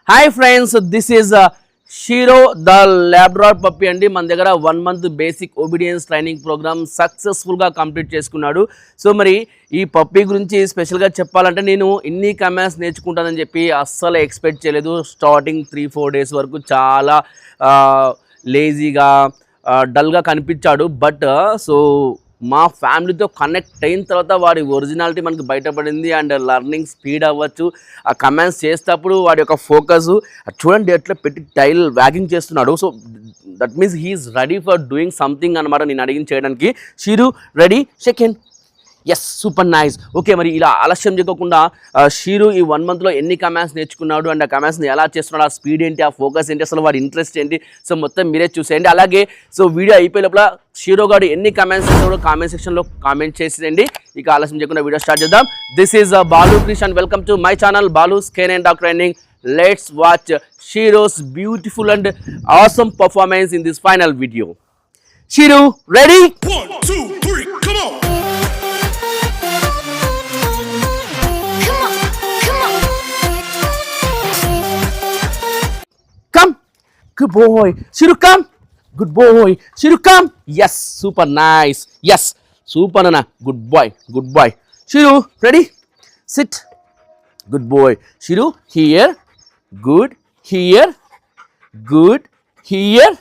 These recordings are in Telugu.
Hi friends, this is Shiro the Labrador puppy అండి మన దగ్గర 1 month basic obedience training program సక్సెస్ఫుల్గా కంప్లీట్ చేసుకున్నాడు. సో మరి ఈ పప్పీ గురించి స్పెషల్గా చెప్పాలంటే నేను ఇన్ని కమాండ్స్ నేర్చుకుంటానని చెప్పి అస్సలు ఎక్స్పెక్ట్ చేయలేదు. స్టార్టింగ్ 3-4 డేస్ వరకు చాలా లేజీగా డల్గా కనిపించాడు. బట్ సో మా ఫ్యామిలీతో కనెక్ట్ అయిన తర్వాత వాడి ఒరిజినాలిటీ మనకు బయటపడింది. అండ్ లర్నింగ్ స్పీడ్ అవ్వచ్చు, ఆ కమాండ్స్ చేసేటప్పుడు వాడి యొక్క ఫోకస్ చూడండి ఎట్లా పెట్టి టైల్ వ్యాగింగ్ చేస్తున్నాడు. So that means he's ready for doing something అనమాట నేను అడిగిన చేయడానికి. Shiro ready, second yes super nice. Okay, మరి ఇలా ఆలస్యం చేయకుండా షీరు ఈ 1 monthలో ఎన్ని కమాండ్స్ నేర్చుకున్నాడు అండ్ ఆ కమాండ్స్ని ఎలా చేస్తున్నాడు, ఆ స్పీడ్ ఏంటి, ఆ ఫోకస్ ఏంటి, అసలు వాడి ఇంట్రెస్ట్ ఏంటి, సో మొత్తం మీరే చూసేయండి. అలాగే సో వీడియో అయిపోయే లోపల షీరో గారు ఎన్ని కమాండ్స్ చేస్తాడో కామెంట్ సెక్షన్లో కామెంట్ చేసేయండి. ఇక ఆలస్యం చేయకుండా వీడియో స్టార్ట్ చేద్దాం. This is Balu Krish and welcome to my channel Balu's canine and dog training. Let's watch Shiro's beautiful and awesome performance in this final video. Shiro, ready? 1, 2, 3, come on! Come. Good boy. Shiru, come. Good boy. Shiru, come. Yes, super nice. Yes, super nana. Good boy. Good boy. Shiru, ready? Sit. Good boy. Shiru, here. Good. Here. Good. Here.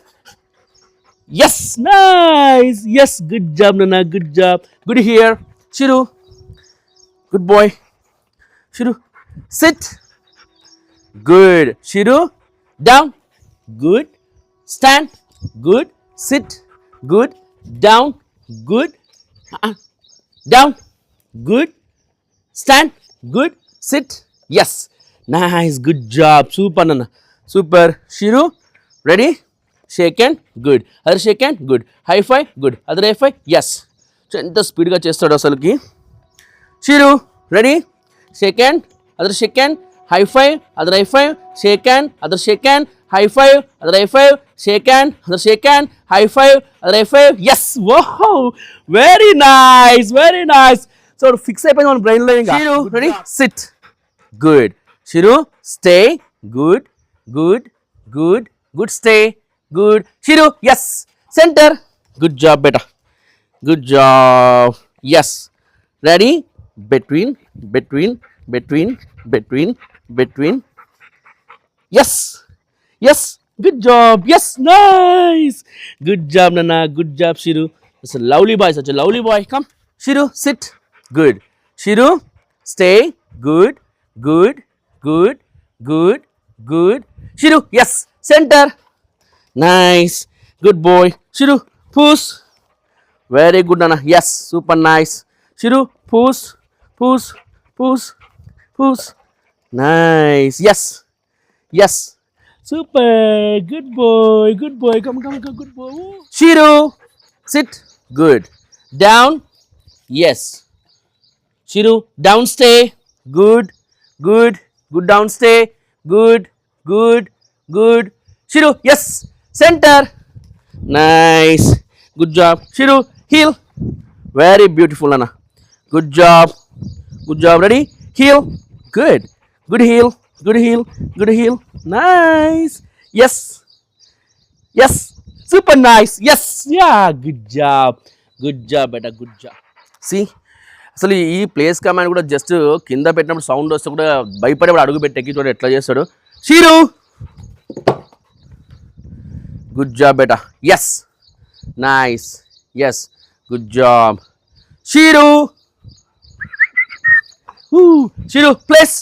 Yes, nice. Yes, good job, nana. Good job. Good here. Shiru. Good boy. Shiru, sit. Good. Shiru, down. Good. Stand. Good. Sit. Good. Down. Good. Down. Good. Stand. Good. Sit. Yes. Nice. Good job. Super, Nana. Super. Shiru, ready? Shake hand. Good. Other shake hand. Good. High five. Good. Other high five. Yes. So ఎంత స్పీడ్గా చేస్తాడు అసలుకి. Shiru, ready? Shake hand. Other shake hand. High five. Other high five. Shake hand. Other shake hand. High five. Other high five. Shake hand. Other shake hand. High five. Other high five. Yes. Wow. Very nice. Very nice. So fix అయిపోయింది మన బ్రెయిన్ లో ఇంకా. Shiru, ready? Sit. Good. Shiru, stay. Good. Good. Good. Good. Stay. Good. Shiru, yes. Center. Good job, beta. Good job. Yes. Ready? Between. Between. Between. Between. Between. Yes. Yes. Good job. Yes. Nice. Good job, Nana. Good job, Shiru. It's a lovely boy. Such a lovely boy. Come. Shiru, sit. Good. Shiru, stay. Good. Good. Good. Good. Good. Shiru, yes. Center. Nice. Good boy. Shiru, push. Very good, Nana. Yes. Super nice. Shiru, push. Push. Push. Push. Nice. Yes. Yes. Super. Good boy. Good boy. Come, come, come. Good boy. Shiru, sit. Good. Down. Yes. Shiru, down stay. Good. Good. Good down stay. Good. Good. Good. Shiru, yes. Center. Nice. Good job. Shiru, heel. Very beautiful, Nana. Good job. Good job. Ready? Heel. Good. Good heel. Good heel. Good heel. Nice. Yes. Yes. Super nice. Yes. Yeah. Good job. Good job, beta. Good job. See? అసలు ఈ ప్లేస్ కమాండ్ కూడా జస్ట్ కింద పెట్టినప్పుడు సౌండ్ వస్తే కూడా భయపడేవాడు అడుగు పెట్టి ఎక్కి చూడండి ఎట్లా చేస్తాడు. షీరు, గుడ్ జాబ్ బేటా. Yes, nice. Yes, good job. Shiro, Shiro place.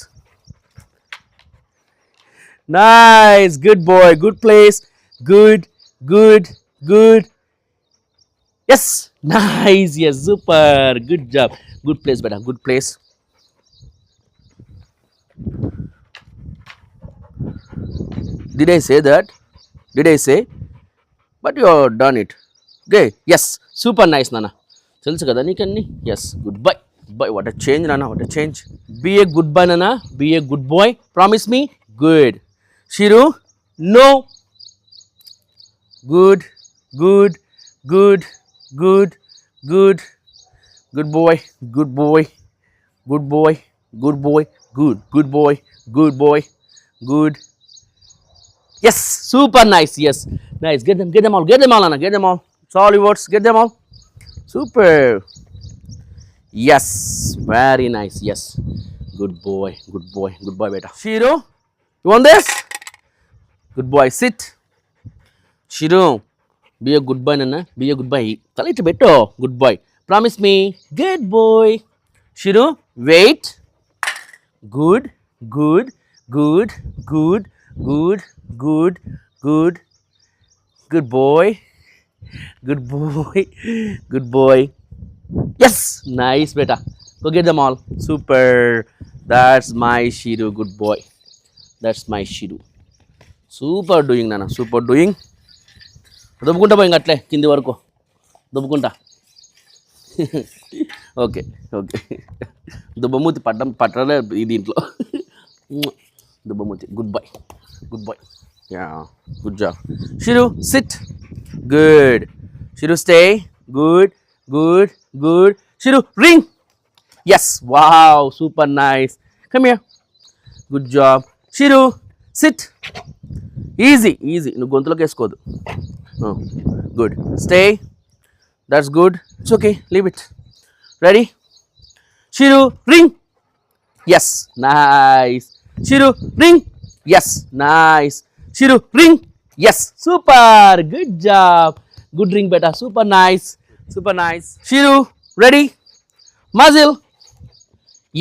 Nice. Good boy. Good place. Good. Good. Good. Yes, nice. Yes, super. Good job. Good place, beta. Good place. Did I say that? Did I say? But you have done it. Okay. Yes, super nice, Nana. తెలుసు కదా నీకన్నీ. Yes, good boy. Boy, what a change, Nana. What a change. Be a good boy, Nana. Be a good boy. Promise me. Good. Shiru, no. Good. Good. Good. Good, good, good boy, good boy, good boy, good boy, good, good boy, good boy, good, Yes, super nice. Yes, nice. Get them all. Get them all, Anna. Get them all. It's all yours. Get them all. Super. Yes, very nice. Yes, good boy. Good boy. Good boy, beta. Shiro, you want this? Good boy. Sit. Shiro, be a good boy, Nana. Be a good boy. Kalita beto. Good boy. Promise me. Good boy. Shiro, wait. Good, good, good, good, good, good, good, good boy, good boy, good boy. Yes, nice, beta. Go get them all. Super. That's my Shiru. Good boy. That's my Shiru. Super doing, Nana. Super doing. దుబ్బుకుంటా పోయి అట్లే కింది వరకు దుబ్బుకుంటా. ఓకే ఓకే దుబ్బమూతి పట్టలే ఈ దీంట్లో. దుబ్బమూతి good boy good boy. Ya good job. Shiru sit. Good. Shiru stay. Good good good. Shiru ring. Yes wow super nice. Come here. Good job. Shiru sit. Easy easy నువ్వు గొంతులోకి వేసుకోవద్దు. Good. Stay. That's good. It's okay leave it. Ready. Shiru, ring. Yes, nice. Shiru, ring. Yes, nice. Shiru, ring. Yes, super. Good job. Good ring, beta. Super nice. Super nice. Shiru, ready? Muzzle.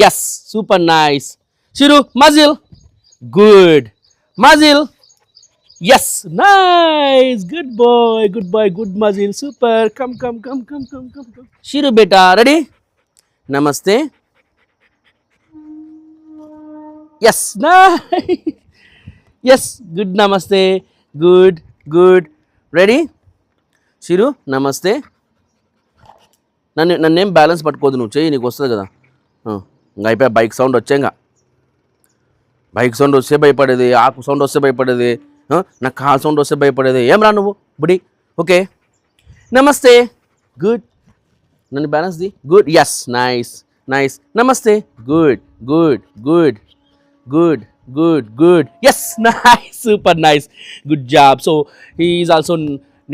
Yes, super nice. Shiru, muzzle. Good. Muzzle. Yes, nice. Good boy. Good boy. Good muzzle. Super. Come. Shiru, beta. Ready? Namaste. Yes, nice. Yes, good namaste. Good, good. Ready? Shiru, namaste. నన్నేం బ్యాలెన్స్ పట్టుకోదు నువ్వు చెయ్యి, నీకు వస్తుంది కదా. ఇంకా అయిపోయా. బైక్ సౌండ్ వచ్చే ఇంకా బైక్ సౌండ్ వస్తే భయపడేది, ఆకు సౌండ్ వస్తే భయపడేది, నాకు కాల్ సౌండ్ వస్తే భయపడేది. ఏం రా నువ్వు బుడి. ఓకే నమస్తే. గుడ్. నన్ను బ్యాలెన్స్ ది. గుడ్. Yes nice nice. నమస్తే. Good good good good good good. Yes nice super nice. Good job. So he is also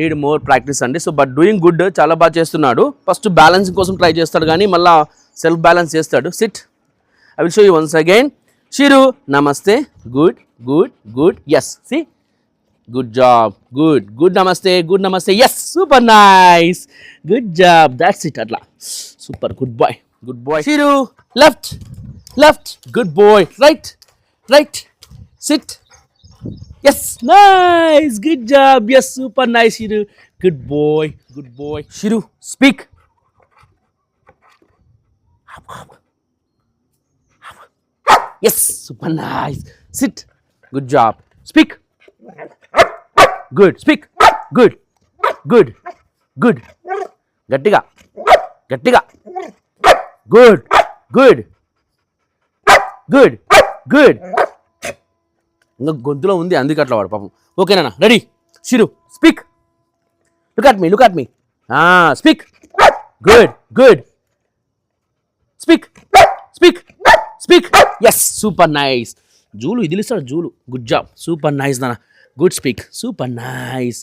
need more practice అండి. సో బట్ డూయింగ్ గుడ్, చాలా బాగా చేస్తున్నాడు. ఫస్ట్ బ్యాలెన్సింగ్ కోసం ట్రై చేస్తాడు కానీ మళ్ళీ సెల్ఫ్ బ్యాలెన్స్ చేస్తాడు. Sit. I will show you once again. Shiru నమస్తే. Good good good. Yes see. Good job. Good. Good namaste. Good namaste. Yes. Super nice. Good job. That's it. Atla. Super. Good boy. Good boy. Shiru. Left. Left. Good boy. Right. Right. Sit. Yes. Nice. Good job. Yes. Super nice, Shiru. Good boy. Good boy. Shiru. Speak. Yes. Super nice. Sit. Good job. Speak. Good. Speak. Good. Good. Good. గట్టిగా గట్టిగా. Good good good good. ఇంకా గొంతులో ఉంది అందుకే అట్లా వాడు పాపం. ఓకేనా. Ready. Shiru speak. Look at me. Look at me. Speak. Good good. Speak speak speak. Yes super nice. జూలు ఇది ఇస్తాడు జూలు. Good job. సూపర్ నైస్ నాన్న. Good speak. Super nice.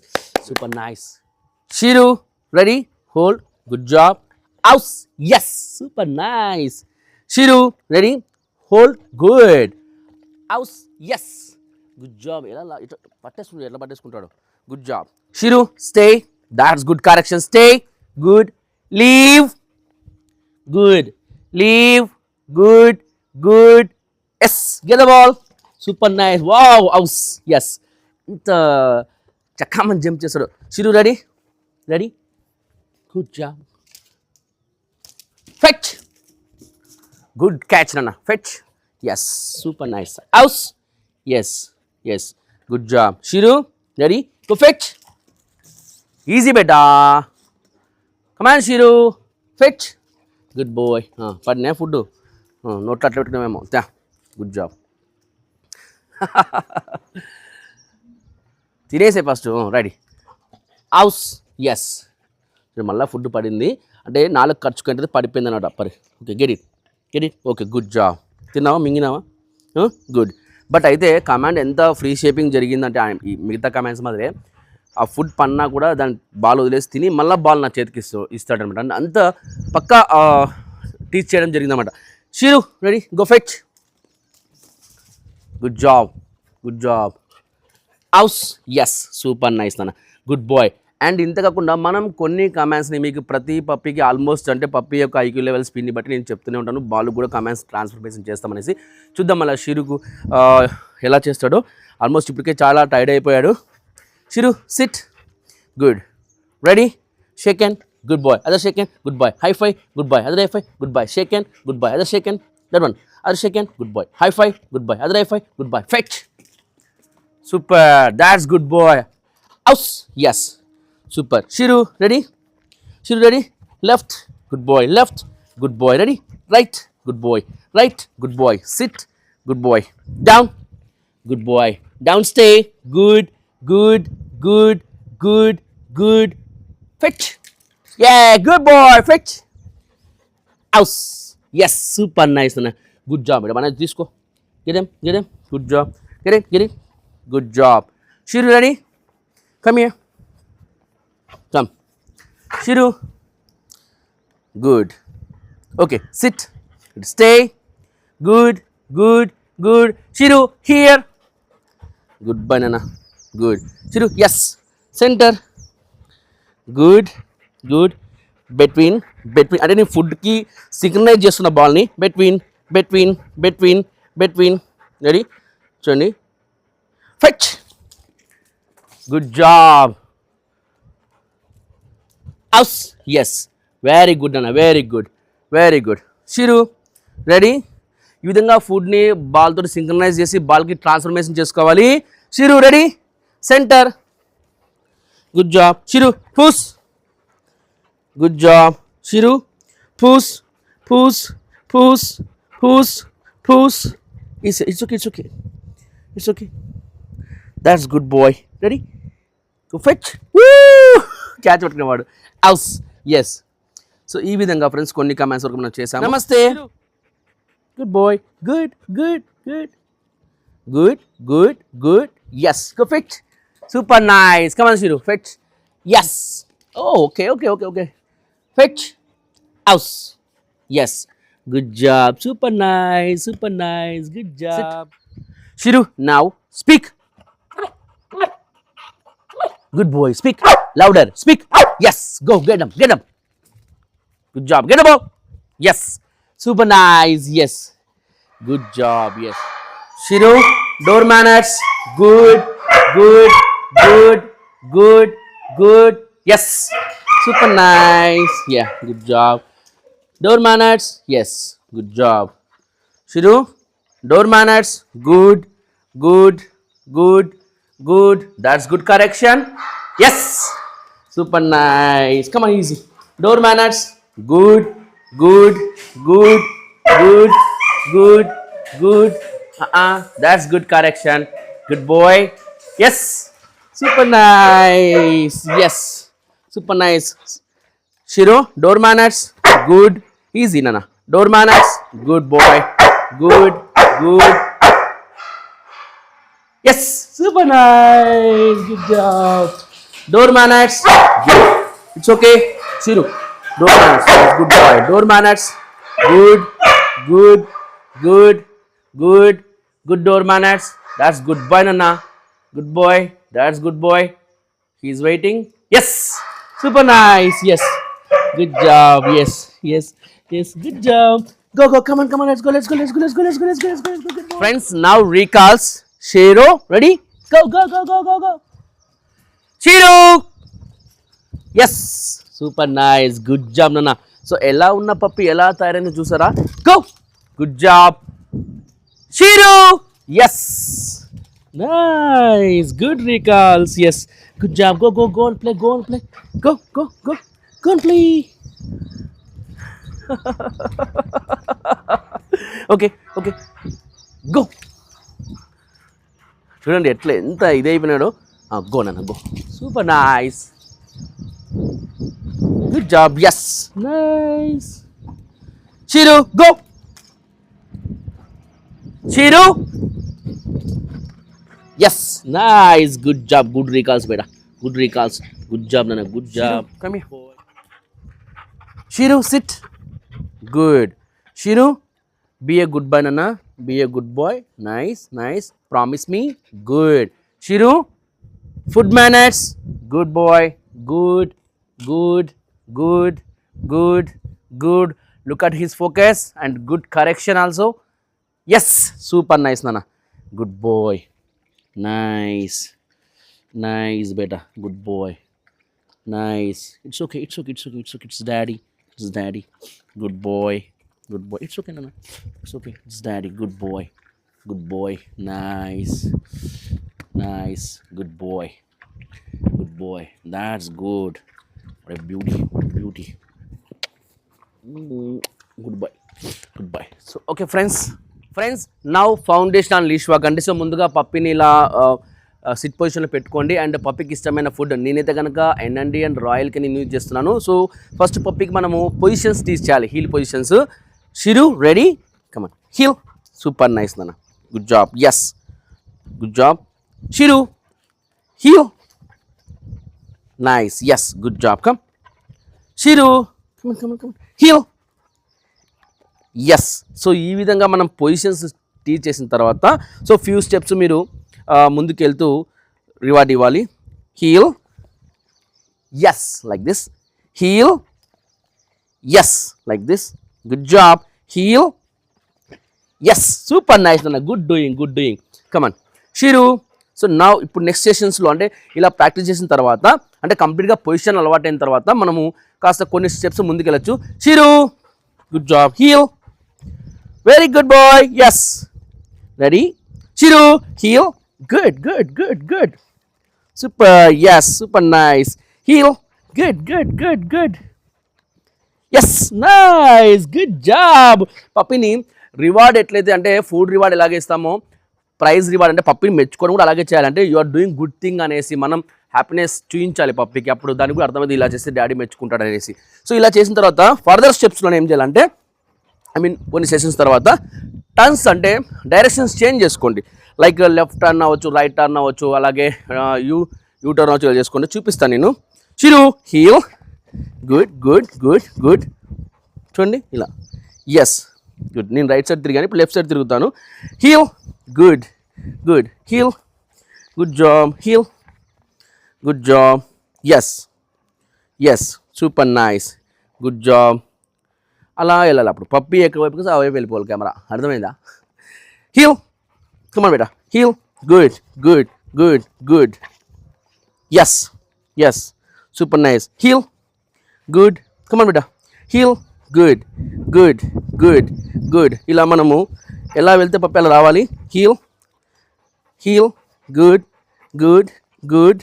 Super nice. Shiru, ready? Hold. Good job. Aus. Yes. Super nice. Shiru, ready? Hold. Good. Aus. Yes. Good job. ఎట్లా పట్టేసుకుంటాడు. Good job. Shiru, stay. That's good correction. Stay. Good. Leave. Good. Leave. Good. Good. Yes. Get the ball. Super nice. Wow. Aus. Yes. ఇంత చక్కామని జంప్ చేస్తాడు. Shiru ready. Ready. Good job. Fetch. Good catch నాన్న. Fetch. Yes super nice. House. Yes yes good job. Shiru ready. To fetch. Easy బెటా. Come on Shiru. Fetch. Good boy. పడినా ఫుడ్ నోట్లో అట్లా పెట్టుకున్నామేమో. Good job. తినేసే ఫస్ట్. రెడీ. హౌస్. ఎస్. మళ్ళీ ఫుడ్ పడింది అంటే 4 ఖర్చు కంటే పడిపోయింది అన్నమాట. పరి. Okay get it. Okay good job. తిన్నావా మింగినావా. గుడ్. బట్ అయితే కమాండ్ ఎంత ఫ్రీ షేపింగ్ జరిగిందంటే ఈ మిగతా కమాండ్స్ మాదిరే ఆ ఫుడ్ పన్నా కూడా దాని బాల్ వదిలేసి తిని మళ్ళీ బాల్ నా చేతికి ఇస్తాడనమాట. అంత పక్కా టీచ్ చేయడం జరిగిందన్నమాట. Shiru ready, go fetch. Good job, good job. House, yes, super nice నాన్న, గుడ్ బాయ్. అండ్ ఇంత కాకుండా మనం కొన్ని కమాండ్స్ని మీకు ప్రతి పప్పీకి ఆల్మోస్ట్ అంటే పప్పీ యొక్క ఐక్యూ లెవెల్ స్పీడ్ని బట్టి నేను చెప్తూనే ఉంటాను. బాల్ కూడా కమాండ్స్ ట్రాన్స్ఫర్మేషన్ చేస్తామనేసి చూద్దాం మళ్ళీ షీరుకు ఎలా చేస్తాడో. ఆల్మోస్ట్ ఇప్పటికే చాలా టైర్డ్ అయిపోయాడు. Shiru sit, good, ready, shake hand, good boy, other shake hand, good boy, high five, good boy, other high five, good boy, shake hand, good boy, other shake hand, that one, other shake hand, good boy, high five, good boy, other high five, good boy, fetch. Super, that's good boy. Aus, yes, super. Shiru, ready? Shiru, ready? Left, good boy, left, good boy, ready? Right, good boy, right, good boy, sit, good boy, down, good boy, down, stay, good, good, good, good, good, fetch. Yeah, good boy, fetch. Aus, yes, super nice, Nana. Good job, Mana, this go. Get him, good job, get him. Good job. Shiru, ready? Come here. Come. Shiru. Good. Okay, sit. Stay. Good, good, good. Shiru, here. Good banana. Good. Shiru, yes. Center. Good, good. Between. అంటే నేను ఫుడ్కి సింక్రనైజ్ చేస్తున్న బాల్ని between. రెడీ చూడండి. Fetch. Good job. Aus. Yes. Very good, Nana. Very good. Very good. Shiru. Ready? ఈ విధంగా ఫుడ్ని బాల్ తోటి సింక్రనైజ్ చేసి బాల్కి ట్రాన్స్ఫర్మేషన్ చేసుకోవాలి. Shiru ready, centre, good job. Shiru push, good job. Shiru push, push, push, push, push. It's okay. That's good boy. Ready? Go fetch. Woo! Catch పట్టుకునేవాడు. House. Yes. So ఈ విధంగా ఫ్రెండ్స్ కొన్ని కమాండ్స్ వరకు మనం చేసాం. నమస్తే. Good boy. Good. Yes. Go fetch. Super nice. Come on, Shiru. Fetch. Yes. Oh, okay. Fetch. House. Yes. Good job. Super nice. Good job. Shiru, now speak. Good boy, speak louder, speak. Yes, go get him. Good job, get him out. Yes, super nice. Yes, good job. Yes, Shiru, door manners. Good. Yes, super nice. Yeah, good job. Door manners. Yes, good job. Shiru, door manners. Good. That's good correction. Yes, super nice. Come on, easy. Door manners. Good. That's good correction. Good boy. Yes, super nice. Yes, super nice. Shiru, door manners. Good. Easy, Nana. Door manners. Good boy. Good. Yes, super nice. Good job. Door manners. Good. It's okay. Shiru. Door manners. Good boy. Door manners. Good. Good door manners. That's good boy, Nana. Good boy. That's good boy. He's waiting. Yes. Super nice. Yes. Good job. Yes. Good job. Go. Come on. Let's go. Friends, now recalls. Shiru, ready? Go. Shiru! Yes! Super nice. Good job, Nana. So, ఎలా ఉన్న పప్పి ఎలా తయారైందో చూసారా? Go! Good job. Shiru! Yes! Nice. Good recalls. Yes. Good job. Go and play. Go and play. Okay. Go. చూడండి ఎట్లా ఎంత ఇదైపోయినాడో. గో నాన్న go. Super nice. Good job. Yes, nice. Shiru, go. Shiru, yes nice good job good recalls బేటా గుడ్ రీకాల్స్ గుడ్ జాబ్ నాన్న good job come here Shiru sit good Shiru be a good boy nana be a good boy nice promise me good shiru food manners good boy good good look at his focus and good correction also yes super nice nana good boy nice beta good boy nice it's okay it's daddy good boy it's okay nana it's okay it's daddy good boy nice good boy that's good what a beauty good boy so okay friends now foundation on leash work అంటే సో ముందుగా పప్పిని ఇలా సిట్ పొజిషన్లో పెట్టుకోండి అండ్ పప్పికి ఇష్టమైన ఫుడ్ నేనైతే కనుక ఎన్ఎండి అండ్ రాయల్కి నేను యూజ్ చేస్తున్నాను సో ఫస్ట్ పప్పికి మనము పొజిషన్స్ టీచ్ చేయాలి heel positions Shiru, ready? Come on. Heel. Super nice, Nana. Good job. Yes. Good job. Shiru. Heel. Nice. Yes. Good job. Come. Shiru. Come on. Heel. Yes. So, ఈ విధంగా మనం పొజిషన్స్ టీచ్ చేసిన తర్వాత సో ఫ్యూ స్టెప్స్ మీరు ముందుకు వెళ్తూ రివార్డ్ ఇవ్వాలి heel yes like this heel yes like this good job heel yes super nice nana good doing come on shiru so now ఇప్పుడు నెక్స్ట్ సెషన్స్లో అంటే ఇలా ప్రాక్టీస్ చేసిన తర్వాత అంటే కంప్లీట్గా పొజిషన్ అలవాటైన తర్వాత మనము కాస్త కొన్ని steps ముందుకెళ్ళచ్చు shiru good job heel very good boy yes ready shiru heel good super yes super nice heel good yes nice good job పప్పిని రివార్డ్ ఎట్లయితే అంటే ఫుడ్ రివార్డ్ ఎలాగే ఇస్తామో ప్రైజ్ రివార్డ్ అంటే పప్పిని మెచ్చుకోవడం కూడా అలాగే చేయాలంటే you are doing good thing అనేసి మనం హ్యాపీనెస్ చూపించాలి పప్పికి అప్పుడు దానికి కూడా అర్థమైంది ఇలా చేస్తే డాడీ మెచ్చుకుంటాడు అనేసి సో ఇలా చేసిన తర్వాత ఫర్దర్ స్టెప్స్లో ఏం చేయాలంటే కొన్ని సెషన్స్ తర్వాత టర్న్స్ అంటే డైరెక్షన్స్ చేంజ్ చేసుకోండి లైక్ లెఫ్ట్ టర్న్ అవ్వచ్చు రైట్ టర్న్ అవ్వచ్చు అలాగే యూ టర్న్ అవ్వచ్చు ఇలా చేసుకోండి చూపిస్తాను నేను చిరు హీల్ గుడ్ చూడండి ఇలా ఎస్ గుడ్ నేను రైట్ సైడ్ తిరిగాను ఇప్పుడు లెఫ్ట్ సైడ్ తిరుగుతాను heel good heel good job yes super nice good job అలా వెళ్ళాలి అప్పుడు పప్పి ఎక్కడ వైపు ఆ వైపు వెళ్ళిపోవాలి కెమెరా అర్థమైందా హీల్ కమాన్ బేటా heel good yes super nice heel good come on బేటా హీల్ గుడ్ ఇలా మనము ఎలా వెళ్తే పప్పి అలా రావాలి heel good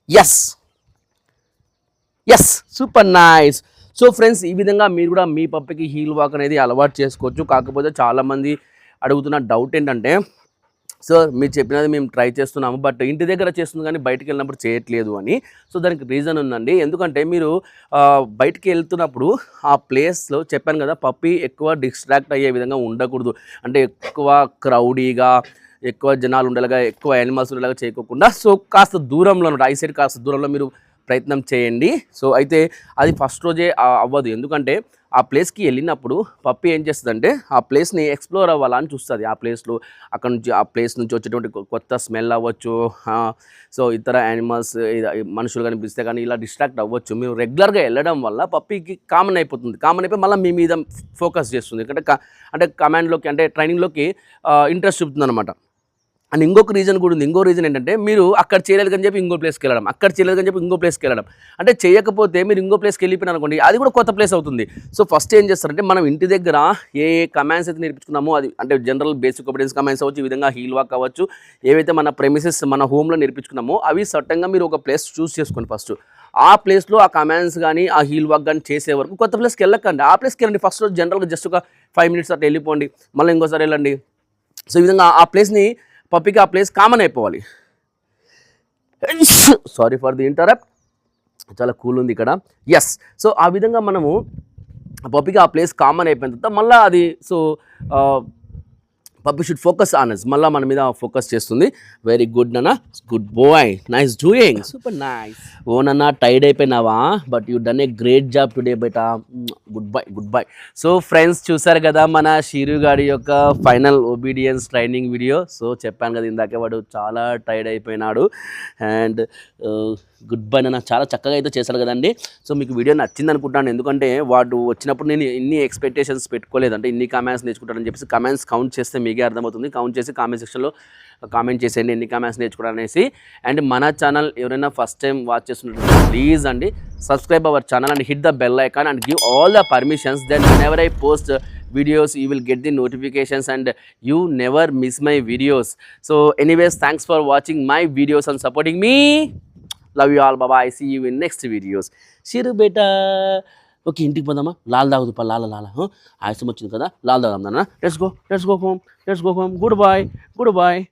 yes super nice so friends ఈ విధంగా మీరు కూడా మీ పప్పికి హీల్ వాక్ అనేది అలవాటు చేసుకోవచ్చు కాకపోతే చాలామంది అడుగుతున్న డౌట్ ఏంటంటే సో మీరు చెప్పినది మేము ట్రై చేస్తున్నాము బట్ ఇంటి దగ్గర చేస్తుంది కానీ బయటికి వెళ్ళినప్పుడు చేయట్లేదు అని సో దానికి రీజన్ ఉందండి ఎందుకంటే మీరు బయటికి వెళ్తున్నప్పుడు ఆ ప్లేస్లో చెప్పాను కదా పప్పి ఎక్కువ డిస్ట్రాక్ట్ అయ్యే విధంగా ఉండకూడదు అంటే ఎక్కువ క్రౌడీగా ఎక్కువ జనాలు ఉండేలాగా ఎక్కువ యానిమల్స్ ఉండేలాగా చేయకోకుండా సో కాస్త దూరంలో ఐ సైడ్ కాస్త దూరంలో మీరు ప్రయత్నం చేయండి సో అయితే అది ఫస్ట్ రోజే అవ్వదు ఎందుకంటే ఆ ప్లేస్కి వెళ్ళినప్పుడు పప్పి ఏం చేస్తుందంటే ఆ ప్లేస్ని ఎక్స్ప్లోర్ అవ్వాలని చూస్తుంది ఆ ప్లేస్లో అక్కడ నుంచి ఆ ప్లేస్ నుంచి వచ్చేటువంటి కొత్త స్మెల్ అవ్వచ్చు సో ఇతర యానిమల్స్ మనుషులు కనిపిస్తే కానీ ఇలా డిస్ట్రాక్ట్ అవ్వచ్చు మీరు రెగ్యులర్గా వెళ్ళడం వల్ల పప్పికి కామన్ అయిపోయి మళ్ళీ మీ మీద ఫోకస్ చేస్తుంది అంటే కమాండ్లోకి అంటే ట్రైనింగ్లోకి ఇంట్రెస్ట్ చూపుతుంది అనమాట అండ్ ఇంకొక రీజన్ కూడా ఉంది ఇంకో రీజన్ ఏంటంటే మీరు అక్కడ చేయలేదు అని చెప్పి ఇంకో ప్లేస్కి వెళ్ళడం అక్కడ చేయలేదు అని చెప్పి ఇంకో ప్లేస్కి వెళ్ళడం అంటే చేయకపోతే మీరు ఇంకో ప్లేస్కి వెళ్ళిపోయిన అనుకోండి అది కూడా కొత్త ప్లేస్ అవుతుంది సో ఫస్ట్ ఏం చేస్తారంటే మనం ఇంటి దగ్గర ఏ కమాండ్స్ అయితే నేర్పించుకున్నామో అది అంటే జనరల్ బేసిక్ ఒబీడియన్స్ కమాండ్స్ అవ్వచ్చు ఈ విధంగా హీల్ వాక్ అవ్వచ్చు ఏవైతే మన ప్రెమిసెస్ మన హోమ్లో నేర్పించుకున్నామో అవి సర్టన్గా మీరు ఒక ప్లేస్ చూస్ చేసుకోండి ఫస్ట్ ఆ ప్లేస్లో ఆ కమాండ్స్ కానీ ఆ హీల్ వాక్ కానీ చేసే వరకు కొత్త ప్లేస్కి వెళ్ళకండి ఆ ప్లేస్కి వెళ్ళండి ఫస్ట్ రోజు జనరల్గా జస్ట్ ఒక 5 minutes అట్లా వెళ్ళిపోండి మళ్ళీ ఇంకోసారి వెళ్ళండి సో ఈ విధంగా ఆ ప్లేస్ని పప్పికి ఆ ప్లేస్ కామన్ అయిపోవాలి సారీ ఫర్ ది ఇంటరప్ట్ చాలా కూల్ ఉంది ఇక్కడ ఎస్ సో ఆ విధంగా మనము పప్పికి ఆ ప్లేస్ కామన్ అయిపోయిన తర్వాత మళ్ళీ అది so puppy should focus on us, మళ్ళీ మన మీద ఫోకస్ చేస్తుంది. వెరీ గుడ్ నాన్న, good boy, nice doing, super nice. ఓ నాన్న టైర్డ్ అయిపోయినావా, but you done a great job today బేటా, good boy good boy. So friends చూసారు కదా మన షీరు గాడి యొక్క final obedience training video. So చెప్పాను కదా ఇందాకే వాడు చాలా టైర్డ్ అయిపోయినాడు. అండ్ గుడ్ బై నాన్న, చాలా చక్కగా అయితే చేశారు కదండి. సో మీకు వీడియో నచ్చింది అనుకుంటాను, ఎందుకంటే వాడు వచ్చినప్పుడు నేను ఇన్ని ఎక్స్పెక్టేషన్స్ పెట్టుకోలేదు, అంటే ఇన్ని కామెంట్స్ నేర్చుకుంటానని చెప్పేసి. కామెంట్స్ కౌంట్ చేస్తే మీకే అర్థమవుతుంది. కౌంట్ చేసి కామెంట్ సెక్షన్లో కామెంట్ చేసేయండి ఎన్ని కామెంట్స్ నేర్చుకోవడానికి. అండ్ మన ఛానల్ ఎవరైనా ఫస్ట్ టైం వాచ్ చేస్తున్నట్టు ప్లీజ్ అండి subscribe our channel and hit the bell icon and give all the permissions. Then whenever I post videos you will get the notifications and you never miss my videos. So anyways, thanks for watching my videos and supporting me. Love you all, bye bye, see you in next videos. Shiru beta, okay ఇంటికి పోదామా, లాల్ తాగుదు పా, లాల ఆయాసం వచ్చింది కదా, లాల్ తాగుదాం నాన్న. Let's go home, good bye.